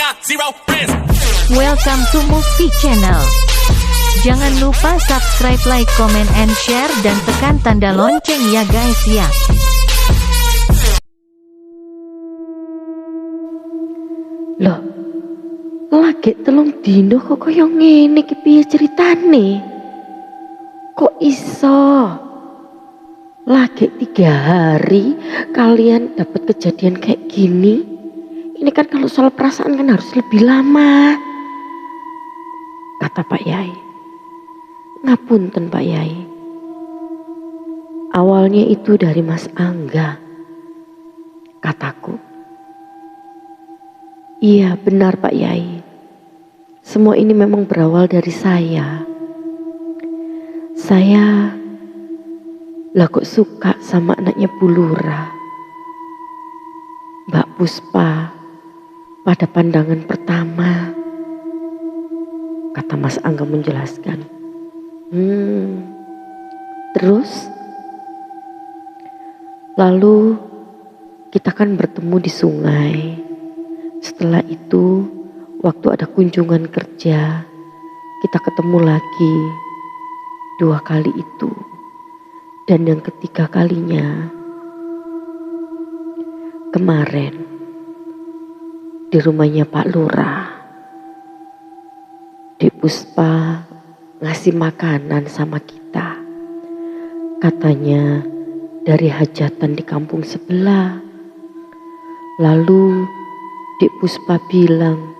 Welcome to Movie Channel. Jangan lupa subscribe, like, comment, and share, dan tekan tanda lonceng ya guys ya. Loh, lagi telung dino kok kaya ngene iki piye ceritane? Kok iso? Lagi 3 hari kalian dapat kejadian kayak gini? Ini kan kalau soal perasaan kan harus lebih lama. Kata Pak Yai. Ngapunten Pak Yai. Awalnya itu dari Mas Angga. Kataku. Iya benar Pak Yai. Semua ini memang berawal dari saya. Saya lah kok suka sama anaknya Bu Lura. Mbak Puspa pada pandangan pertama. Kata Mas Angga menjelaskan. Terus? Lalu kita kan bertemu di sungai. Setelah itu waktu ada kunjungan kerja kita ketemu lagi 2 kali itu. Dan yang ketiga kalinya kemarin di rumahnya Pak Lurah. Dek Puspa ngasih makanan sama kita. Katanya dari hajatan di kampung sebelah. Lalu Dek Puspa bilang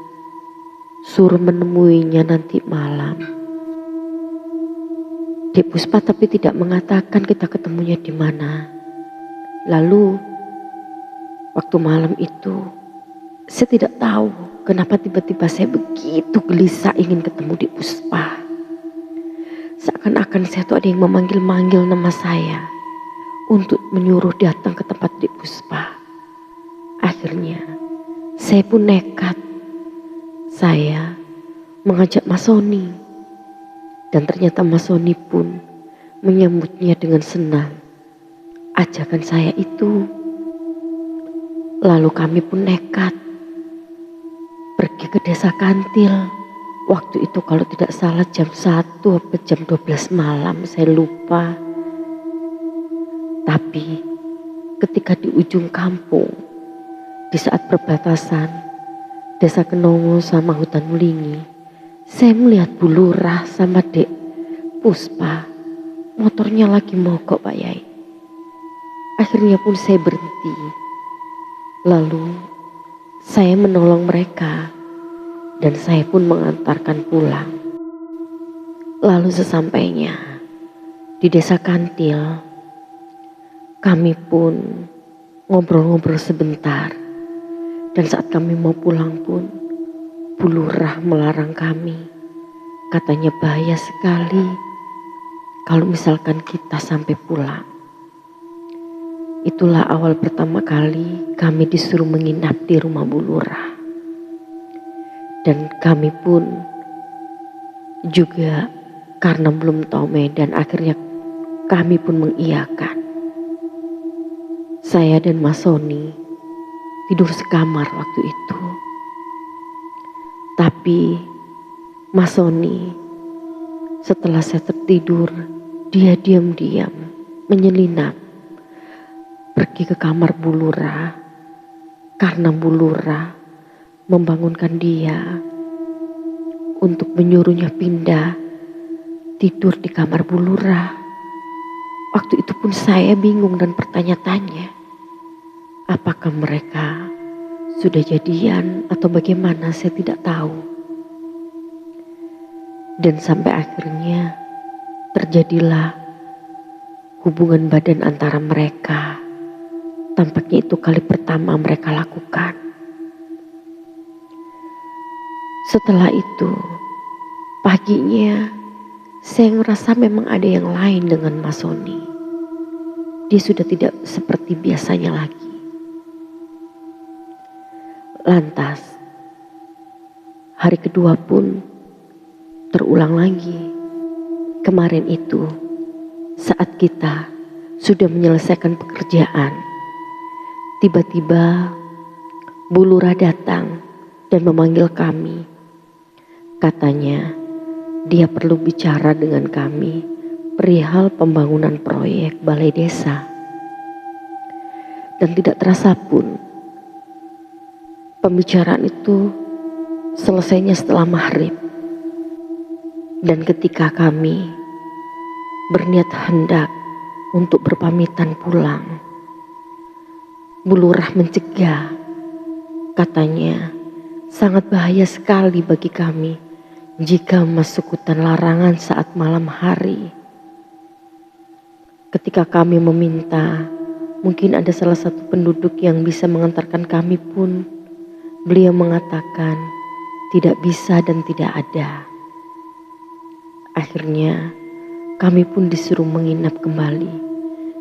suruh menemuinya nanti malam. Dek Puspa tapi tidak mengatakan kita ketemunya di mana. Lalu waktu malam itu saya tidak tahu kenapa tiba-tiba saya begitu gelisah ingin ketemu Dek Puspa. Seakan-akan saya tuh ada yang memanggil-manggil nama saya untuk menyuruh datang ke tempat Dek Puspa. Akhirnya saya pun nekat. Saya mengajak Mas Sony. Dan ternyata Mas Sony pun menyambutnya dengan senang ajakan saya itu. Lalu kami pun nekat pergi ke desa Kantil. Waktu itu kalau tidak salah jam 1 atau jam 12 malam, saya lupa. Tapi ketika di ujung kampung, di saat perbatasan desa Kenongo sama hutan Mulingi, saya melihat Bu Lurah sama Dek Puspa. Motornya lagi mogok Pak Yai. Akhirnya pun saya berhenti. Lalu saya menolong mereka dan saya pun mengantarkan pulang. Lalu sesampainya di desa Kantil, kami pun ngobrol-ngobrol sebentar. Dan saat kami mau pulang pun Bu Lurah melarang kami. Katanya bahaya sekali kalau misalkan kita sampai pulang. Itulah awal pertama kali kami disuruh menginap di rumah Bu Lurah. Dan kami pun juga karena belum tahu medan, akhirnya kami pun mengiyakan. Saya dan Mas Sony tidur sekamar waktu itu. Tapi Mas Sony setelah saya tertidur, dia diam-diam menyelinap pergi ke kamar Bu Lurah karena Bu Lurah membangunkan dia untuk menyuruhnya pindah tidur di kamar Bu Lurah. Waktu itu pun saya bingung dan bertanya-tanya, apakah mereka sudah jadian atau bagaimana, saya tidak tahu. Dan sampai akhirnya terjadilah hubungan badan antara mereka. Tampaknya itu kali pertama mereka lakukan. Setelah itu, paginya saya ngerasa memang ada yang lain dengan Mas Sony. Dia sudah tidak seperti biasanya lagi. Lantas, hari kedua pun terulang lagi. Kemarin itu, saat kita sudah menyelesaikan pekerjaan, tiba-tiba Bu Lurah datang dan memanggil kami. Katanya dia perlu bicara dengan kami perihal pembangunan proyek balai desa. Dan tidak terasa pun pembicaraan itu selesainya setelah maghrib. Dan ketika kami berniat hendak untuk berpamitan pulang, Bu Lurah mencegah. Katanya sangat bahaya sekali bagi kami jika masuk hutan larangan saat malam hari. Ketika kami meminta, mungkin ada salah satu penduduk yang bisa mengantarkan kami pun, beliau mengatakan tidak bisa dan tidak ada. Akhirnya kami pun disuruh menginap kembali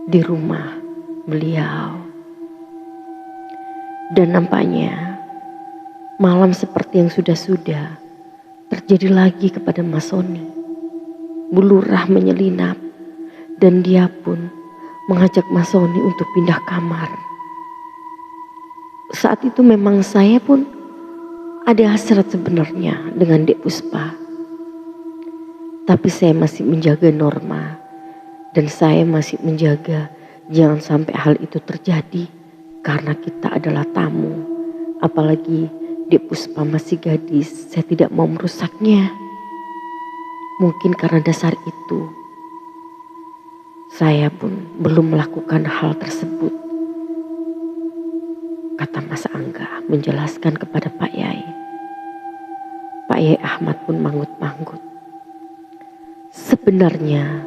di rumah beliau. Dan nampaknya malam seperti yang sudah-sudah terjadi lagi kepada Mas Soni. Bu Lurah menyelinap dan dia pun mengajak Mas Soni untuk pindah kamar. Saat itu memang saya pun ada hasrat sebenarnya dengan Dek Puspa. Tapi saya masih menjaga norma dan saya masih menjaga jangan sampai hal itu terjadi karena kita adalah tamu. Apalagi Dek Puspa masih gadis, saya tidak mau merusaknya. Mungkin karena dasar itu saya pun belum melakukan hal tersebut. Kata Mas Angga menjelaskan kepada Pak Yai. Pak Yai Ahmad pun manggut-manggut. Sebenarnya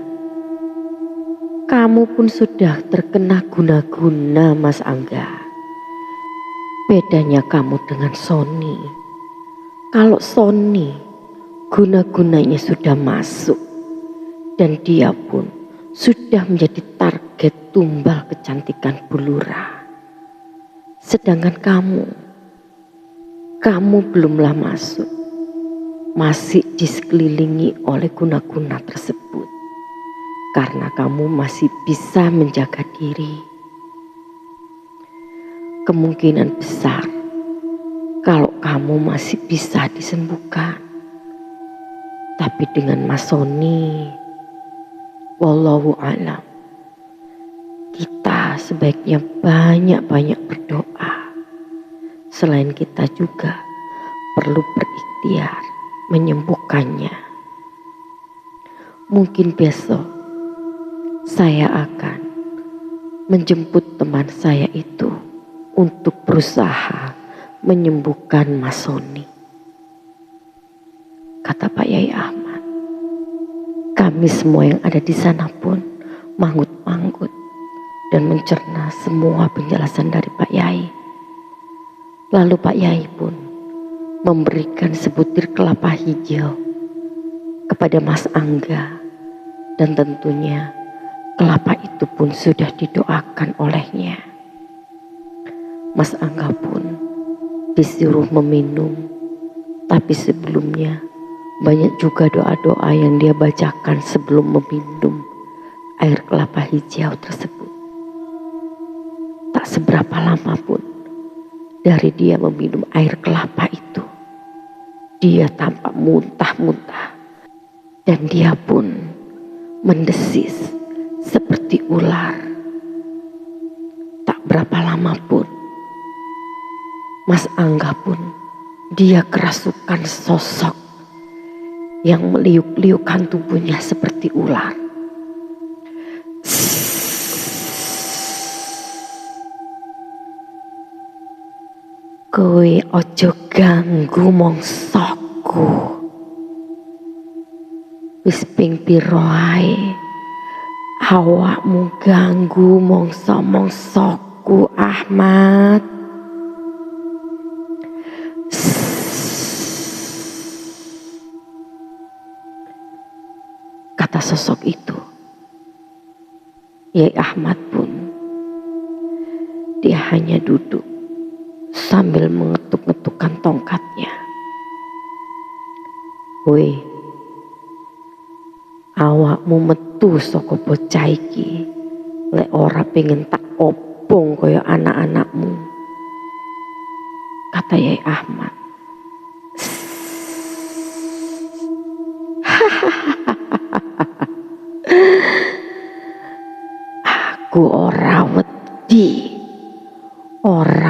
kamu pun sudah terkena guna-guna, Mas Angga. Bedanya kamu dengan Soni. Kalau Soni guna-gunanya sudah masuk dan dia pun sudah menjadi target tumbal kecantikan Bu Lurah. Sedangkan kamu belumlah masuk. Masih disekelilingi oleh guna-guna tersebut. Karena kamu masih bisa menjaga diri. Kemungkinan besar kalau kamu masih bisa disembuhkan. Tapi dengan Mas Soni, wallahu alam, kita sebaiknya banyak-banyak berdoa. Selain kita juga perlu berikhtiar menyembuhkannya. Mungkin besok saya akan menjemput teman saya itu untuk berusaha menyembuhkan Mas Soni. Kata Pak Yai Ahmad. Kami semua yang ada di sana pun manggut-manggut dan mencerna semua penjelasan dari Pak Yai. Lalu Pak Yai pun memberikan sebutir kelapa hijau kepada Mas Angga dan tentunya kelapa itu pun sudah didoakan olehnya. Mas Angga pun disuruh meminum, tapi sebelumnya banyak juga doa-doa yang dia bacakan sebelum meminum air kelapa hijau tersebut. Tak seberapa lama pun dari dia meminum air kelapa itu, dia tampak muntah-muntah dan dia pun mendesis seperti ular. Tak berapa lama pun Mas Angga pun dia kerasukan sosok yang meliuk-liukkan tubuhnya seperti ular. Kowe ojo ganggu mongsoku. Wis ping piro ae awakmu ganggu mongso-mongsoku, Ahmad. Kata sosok itu. Yai Ahmad pun dia hanya duduk sambil mengetuk-ngetukkan tongkatnya. Woi, awakmu metu saka bocah iki lek ora pengen tak obong kaya anak-anakmu. Kata Yai Ahmad Aku ora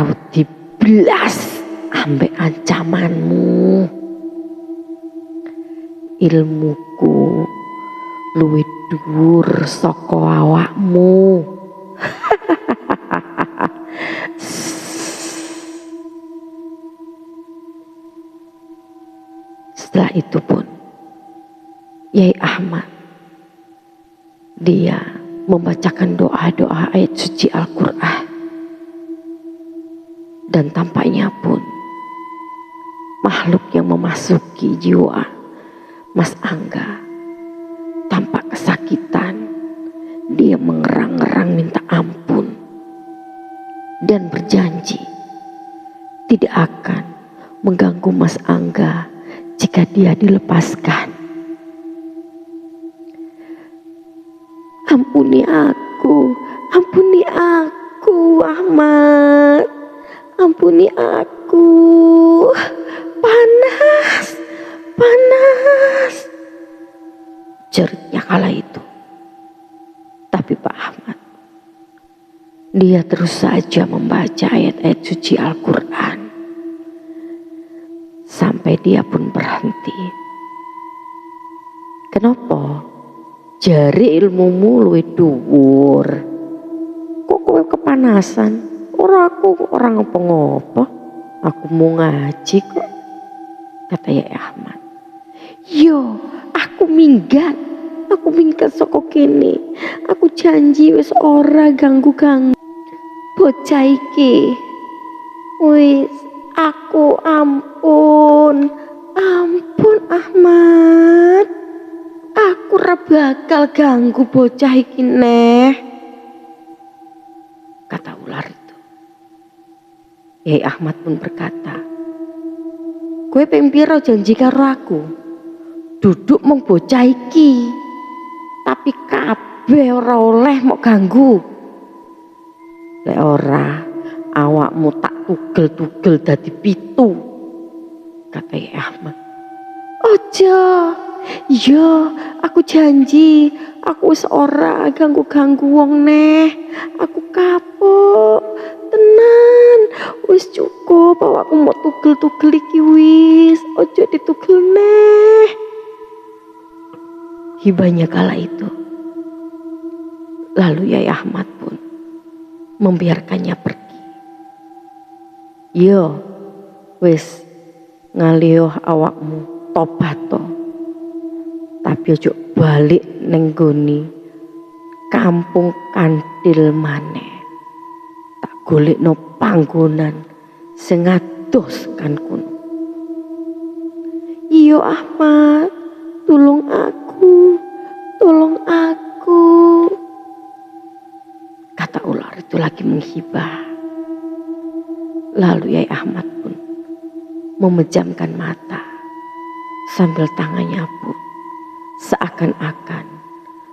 wedi blas ambek ancamanmu. Ilmuku luwih dhuwur saka awakmu. Setelah itu pun Yai Ahmad dia membacakan doa-doa ayat suci Al-Quran, dan tampaknya pun makhluk yang memasuki jiwa Mas Angga tanpa kesakitan, dia mengerang-erang minta ampun dan berjanji tidak akan mengganggu Mas Angga jika dia dilepaskan. Ampuni aku Ahmad, ampuni aku, panas, jeritnya kala itu. Tapi Pak Ahmad, dia terus saja membaca ayat-ayat suci Al-Quran sampai dia pun berhenti. Kenapa? Jari ilmumu luwih dhuwur. Kok kowe kepanasan? Aku orang ngopo-ngopo. Aku mau ngaji kok, kata Yai Ahmad. Yo, aku minggat saka kene. Aku janji wis ora ganggu-ganggu bocah iki. Wis, aku ampun Ahmad. Aku ora bakal ganggu bocah iki neh, kata ular itu. Yai Ahmad pun berkata, kowe ping pira janji karo aku? Duduk mung bocah iki, tapi kabeh ora oleh mok ganggu. Lek ora, awakmu tak tugel-tugel dadi 7, kata Yai Ahmad. Ojo, yo, aku janji, aku wis ora ganggu-ganggu wong neh. Aku kapok, tenan. Wis cukup, awakku mau tugel-tugel iki wis. Ojo ditugel neh. Hibahnya kala itu. Lalu Yai Ahmad pun membiarkannya pergi. Yo, wis ngalioh awakmu tobato, tapi ojo balik neng goni kampung Kandil maneh. Tak golekno panggonan sing adoh kan kono. Iyo Ahmad, tolong aku, kata ular itu lagi menghibah. Lalu Yai Ahmad pun memejamkan mata sambil tangannya pun seakan-akan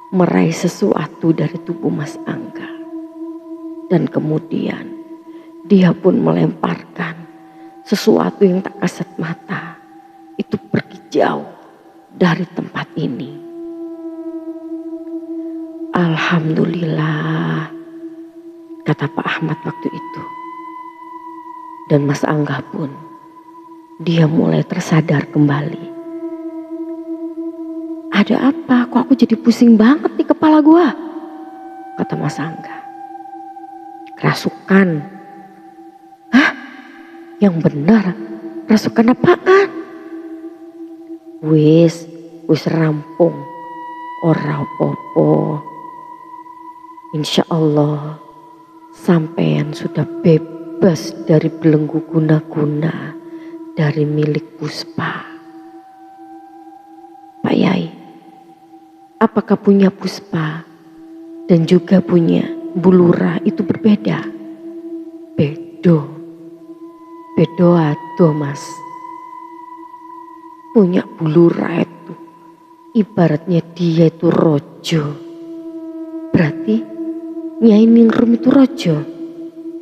meraih sesuatu dari tubuh Mas Angga. Dan kemudian dia pun melemparkan sesuatu yang tak kasat mata itu pergi jauh dari tempat ini. Alhamdulillah, kata Pak Ahmad waktu itu. Dan Mas Angga pun dia mulai tersadar kembali. Ada apa? Kok aku jadi pusing banget di kepala gua? Kata Mas Angga. Kerasukan. Hah? Yang benar, kerasukan apaan? Wis rampung. Ora apa-apa. Insya Allah sampean sudah bebas dari belenggu guna-guna dari milik Puspa. Pak Yai, apakah punya Puspa dan juga punya Bu Lurah itu berbeda? Bedo atuh Mas. Punya Bu Lurah itu ibaratnya dia itu rojo. Berarti Nyai Ningrum itu rojo?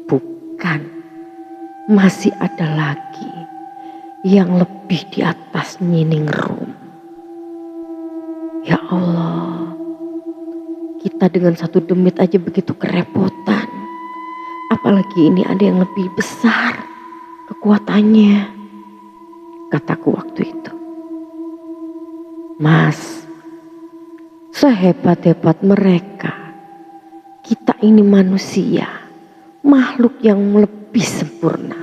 Bukan. Masih ada lagi yang lebih di atas Nyi Ningrum. Ya Allah, Kita dengan satu demit aja begitu kerepotan. Apalagi ini ada yang lebih besar kekuatannya. Kataku waktu itu. Mas, sehebat-hebat mereka, kita ini manusia, makhluk yang lebih sempurna.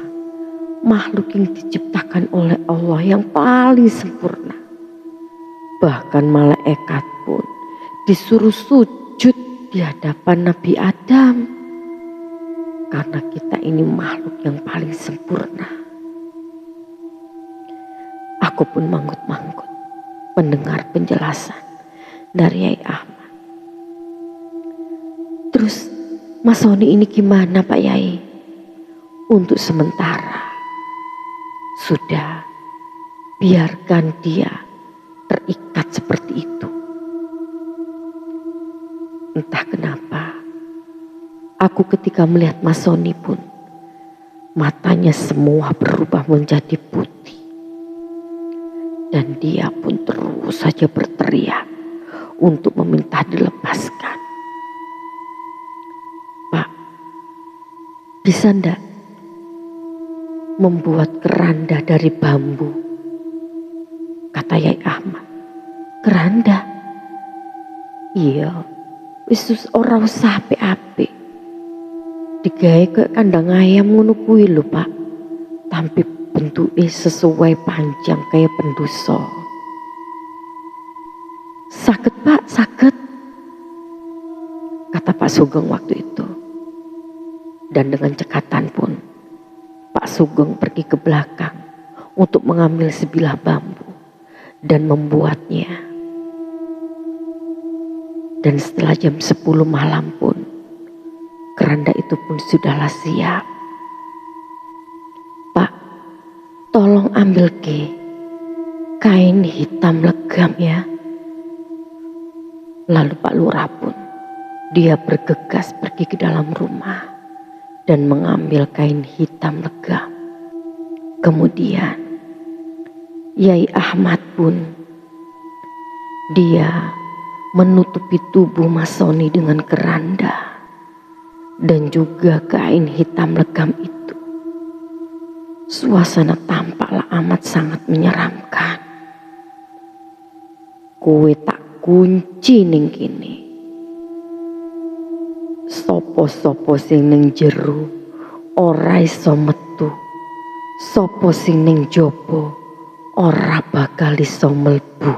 Makhluk yang diciptakan oleh Allah yang paling sempurna. Bahkan malaikat pun disuruh sujud di hadapan Nabi Adam. Karena kita ini makhluk yang paling sempurna. Aku pun manggut-manggut mendengar penjelasan dari Yai Ahmad. Terus Mas Sony ini gimana Pak Yai? Untuk sementara sudah, biarkan dia terikat seperti itu. Entah kenapa, aku ketika melihat Mas Sony pun, matanya semua berubah menjadi putih. Dan dia pun terus saja berteriak untuk meminta dilepaskan. Pak, bisa ndak membuat keranda dari bambu? Kata Yai Ahmad. Keranda? Iya, wis ora usah apik-apik. Digawe kaya kandang ayam ngono kuwi lho Pak. Tapi bentuke sesuai panjang kayak pendoso. Saged Pak, saged. Kata Pak Sugeng waktu itu. Dan dengan cekatan pun Pak Sugeng pergi ke belakang untuk mengambil sebilah bambu dan membuatnya. Dan setelah jam 10 malam pun keranda itu pun sudahlah siap. Pak, tolong ambil kain hitam legam ya. Lalu Pak Lurah pun dia bergegas pergi ke dalam rumah dan mengambil kain hitam legam. Kemudian Yai Ahmad pun dia menutupi tubuh Mas Sony dengan keranda dan juga kain hitam legam itu. Suasana tampaklah amat sangat menyeramkan. Kowe tak kunci ning kene. Sopo-sopo sing ning jero ora iso metu. Sopo sing ning jaba ora bakal iso mlebu.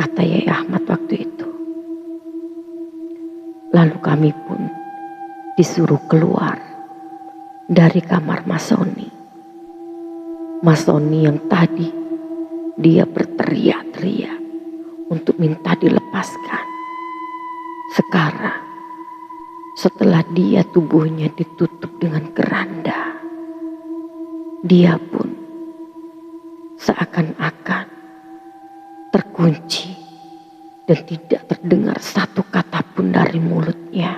Kata Yai Ahmad waktu itu. Lalu kami pun disuruh keluar dari kamar Mas Sony. Mas Sony yang tadi dia berteriak-teriak untuk minta dilepaskan. Sekarang setelah dia tubuhnya ditutup dengan keranda, dia pun seakan-akan terkunci dan tidak terdengar satu kata pun dari mulutnya.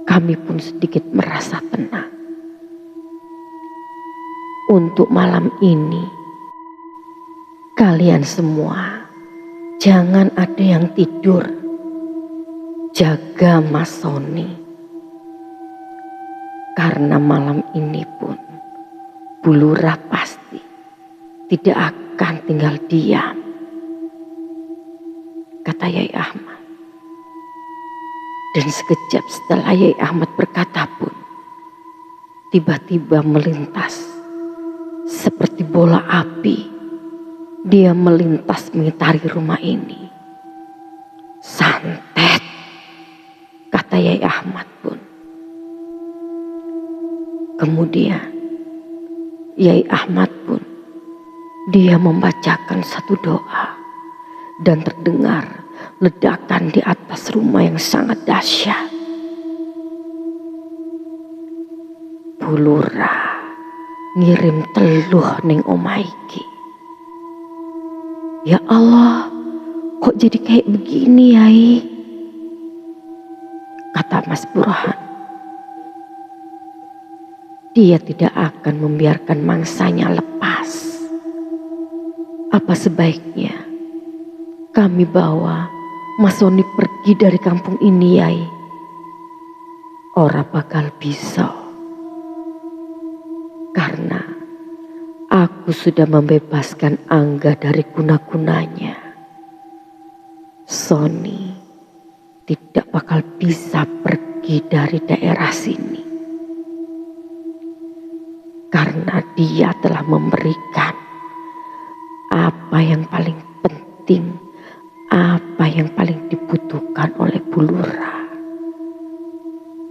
Kami pun sedikit merasa tenang. Untuk malam ini, kalian semua jangan ada yang tidur. Jaga Mas Sony. Karena malam ini pun Bu Lurah pasti tidak akan tinggal diam. Kata Yai Ahmad. Dan sekejap setelah Yai Ahmad berkata pun, tiba-tiba melintas seperti bola api. Dia melintas mengitari rumah ini. Santet, kata Yai Ahmad pun. Kemudian Yai Ahmad pun dia membacakan satu doa dan terdengar ledakan di atas rumah yang sangat dahsyat. Bu Lurah ngirim teluh ning omah iki. Ya Allah, kok jadi kayak begini Yai? Kata Mas Burhan. Dia tidak akan membiarkan mangsanya lepas. Apa sebaiknya kami bawa Mas Soni pergi dari kampung ini, Yai. Ora bakal bisa. Karena aku sudah membebaskan Angga dari guna-gunanya. Soni tidak bakal bisa pergi dari daerah sini. Karena dia telah memberikan apa yang paling penting, apa yang paling dibutuhkan oleh Bu Lurah.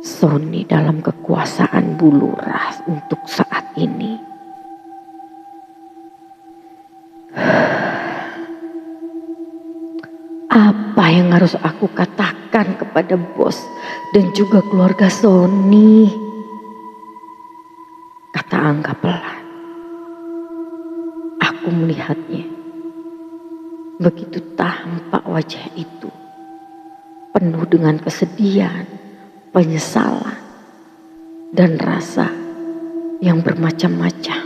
Soni dalam kekuasaan Bu Lurah untuk saat ini. Apa yang harus aku katakan kepada bos dan juga keluarga Soni? Kata Angga pelan. Aku melihatnya. Begitu tampak wajah itu. Penuh dengan kesedihan, penyesalan, dan rasa yang bermacam-macam.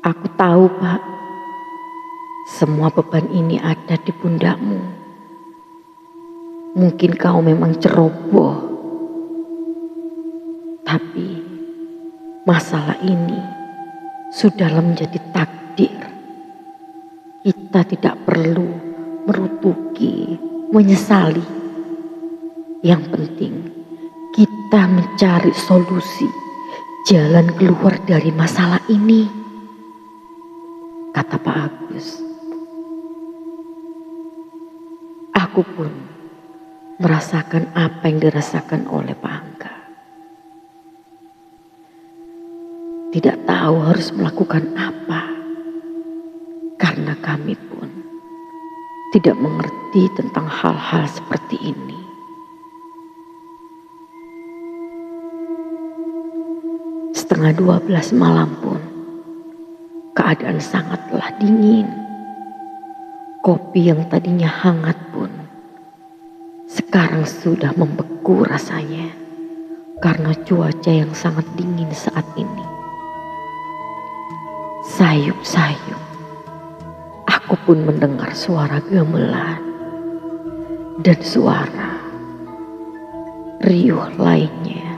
Aku tahu, Pak, semua beban ini ada di pundakmu. Mungkin kau memang ceroboh, tapi masalah ini sudah menjadi takdir. Kita tidak perlu merutuki, menyesali. Yang penting kita mencari solusi, jalan keluar dari masalah ini, kata Pak Agus. Aku pun merasakan apa yang dirasakan oleh Pak Angga. Tidak tahu harus melakukan apa, karena kami pun tidak mengerti tentang hal-hal seperti ini. Setengah 12 malam pun keadaan sangatlah dingin. Kopi yang tadinya hangat pun sekarang sudah membeku rasanya karena cuaca yang sangat dingin saat ini. Sayup-sayup aku pun mendengar suara gamelan dan suara riuh lainnya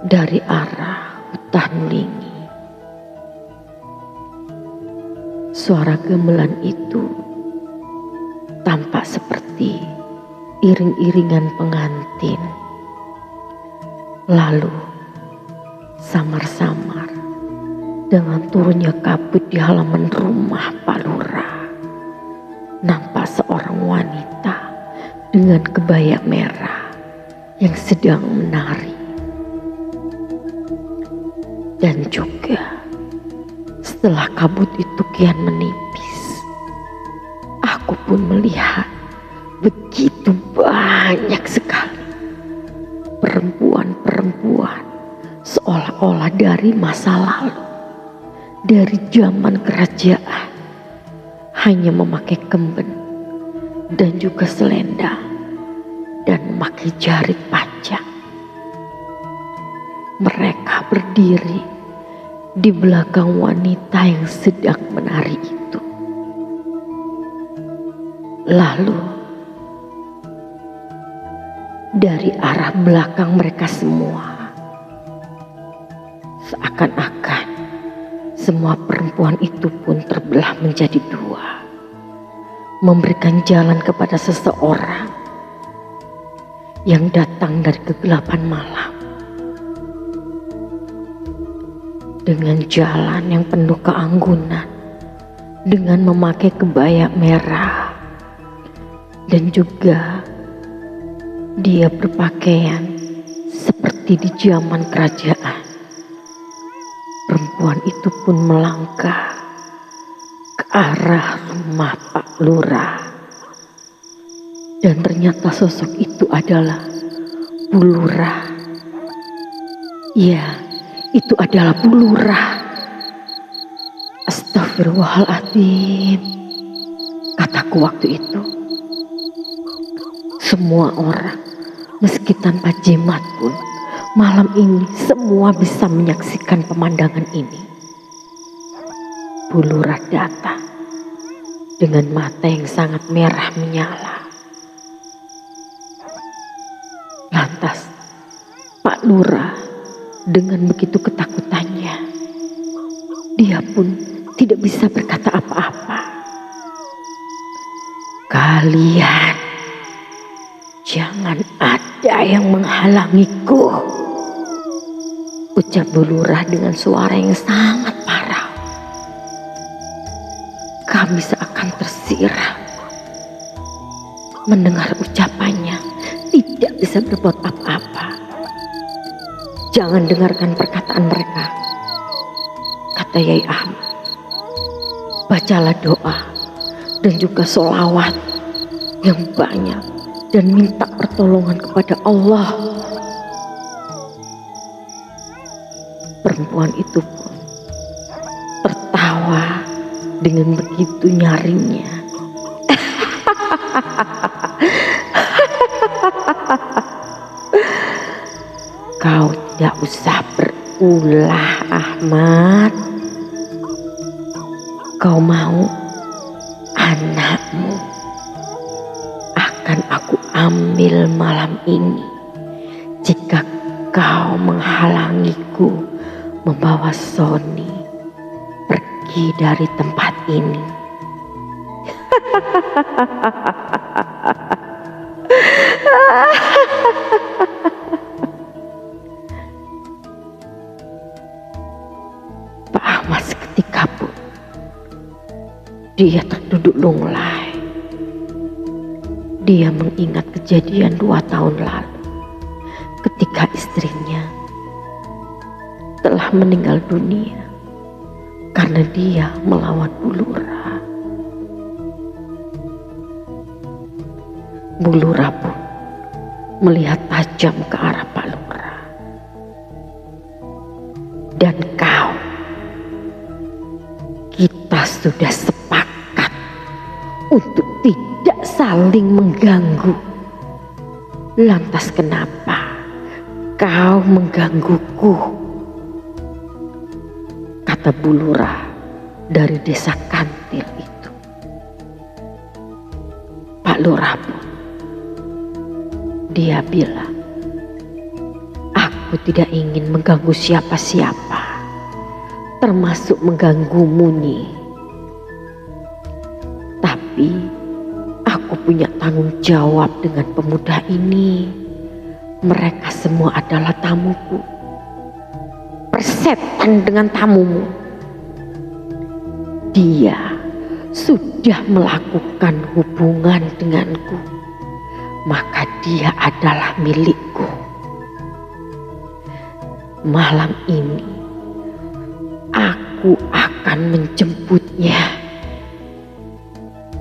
dari arah hutan Mulingi. Suara gamelan itu tampak seperti iring-iringan pengantin. Lalu samar-samar dengan turunnya kabut di halaman rumah Pak Lurah, nampak seorang wanita dengan kebaya merah yang sedang menari. Dan juga setelah kabut itu kian menipis, aku pun melihat begitu banyak sekali perempuan-perempuan seolah-olah dari masa lalu, dari zaman kerajaan, hanya memakai kemben dan juga selendang dan memakai jarit panjang. Mereka berdiri di belakang wanita yang sedang menari itu. Lalu dari arah belakang mereka semua, seakan-akan semua perempuan itu pun terbelah menjadi dua, memberikan jalan kepada seseorang yang datang dari kegelapan malam. Dengan jalan yang penuh keanggunan, dengan memakai kebaya merah, dan juga dia berpakaian seperti di zaman kerajaan. Perempuan itu pun melangkah ke arah rumah Pak Lurah. Dan ternyata sosok itu adalah Bu Lurah. Ya, itu adalah Bu Lurah. Astagfirullahaladzim, kataku waktu itu. Semua orang, meski tanpa jimat pun, malam ini semua bisa menyaksikan pemandangan ini. Bu Lurah datang dengan mata yang sangat merah menyala. Lantas Pak Lurah dengan begitu ketakutannya, dia pun tidak bisa berkata apa-apa. "Kalian jangan ada yang menghalangiku," ucap Bu Lurah dengan suara yang sangat parau. Kami seakan tersiram. Mendengar ucapannya, tidak bisa berbuat apa-apa. "Jangan dengarkan perkataan mereka," kata Yai Ahmad. "Bacalah doa dan juga sholawat yang banyak dan minta pertolongan kepada Allah." Perempuan itu pun tertawa dengan begitu nyaringnya. "Kau tidak usah berulah, Ahmad. Kau mau anakmu akan aku ambil malam ini jika kau menghalangiku membawa Sony pergi dari tempat ini." Pak Ahmad seketika pun dia terduduk lunglai. Dia mengingat kejadian 2 tahun lalu ketika istrinya telah meninggal dunia karena dia melawan Bu Lurah. Bu Lurah pun melihat tajam ke arah Pak Lurah. "Dan kau, kita sudah sepakat untuk tidak saling mengganggu. Lantas kenapa kau menggangguku?" kata Bu Lurah dari desa Kantil itu. Pak Lurah pun dia bilang, "Aku tidak ingin mengganggu siapa-siapa, termasuk mengganggumu, Nyi. Tapi aku punya tanggung jawab dengan pemuda ini. Mereka semua adalah tamuku. Persetan dengan tamumu. Dia sudah melakukan hubungan denganku, maka dia adalah milikku. Malam ini aku akan menjemputnya."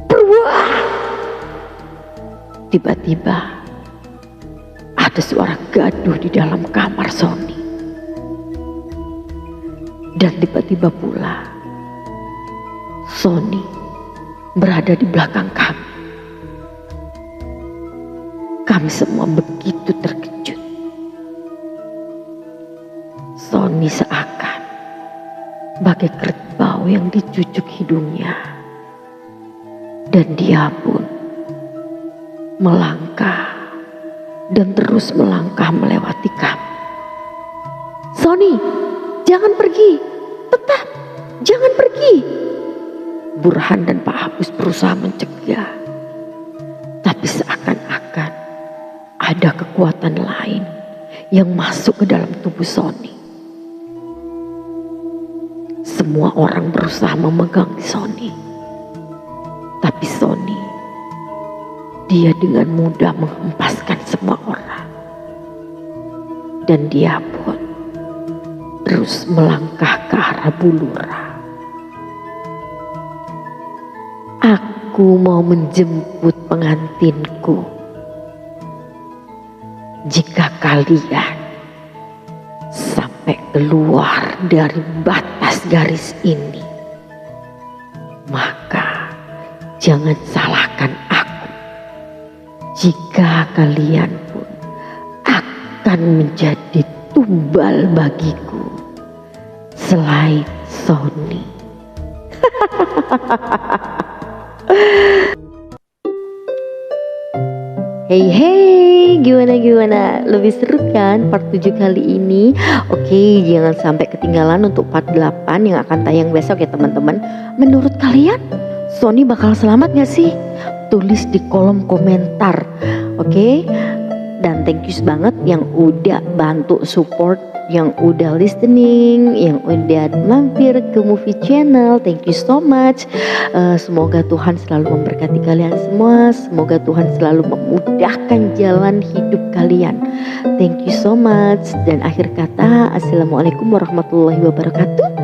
Beruang! Tiba-tiba ada suara gaduh di dalam kamar Sony. Dan tiba-tiba pula Sony berada di belakang kami. Kami semua begitu terkejut. Sony seakan bagai kerbau yang dicucuk hidungnya. Dan dia pun melangkah dan terus melangkah melewati kami. "Sony, jangan pergi, tetap, jangan pergi." Burhan dan Pak Hapus berusaha mencegah. Tapi seakan-akan ada kekuatan lain yang masuk ke dalam tubuh Sony. Semua orang berusaha memegang Sony. Tapi Sony, dia dengan mudah menghempaskan semua orang. Dan dia pun terus melangkah ke arah Bu Lurah. "Aku mau menjemput pengantinku. Jika kalian sampai keluar dari batas garis ini, maka jangan salahkan aku. Jika kalian pun akan menjadi tumbal bagiku selain Sony." Hey, gimana? Lebih seru kan part 7 kali ini? Oke, jangan sampai ketinggalan untuk part 8 yang akan tayang besok ya teman-teman. Menurut kalian, Sony bakal selamat gak sih? Tulis di kolom komentar. Oke? Dan thank you banget yang udah bantu support, yang udah listening, yang udah mampir ke movie channel. Thank you so much. Semoga Tuhan selalu memberkati kalian semua. Semoga Tuhan selalu memudahkan jalan hidup kalian. Thank you so much. Dan akhir kata, assalamualaikum warahmatullahi wabarakatuh.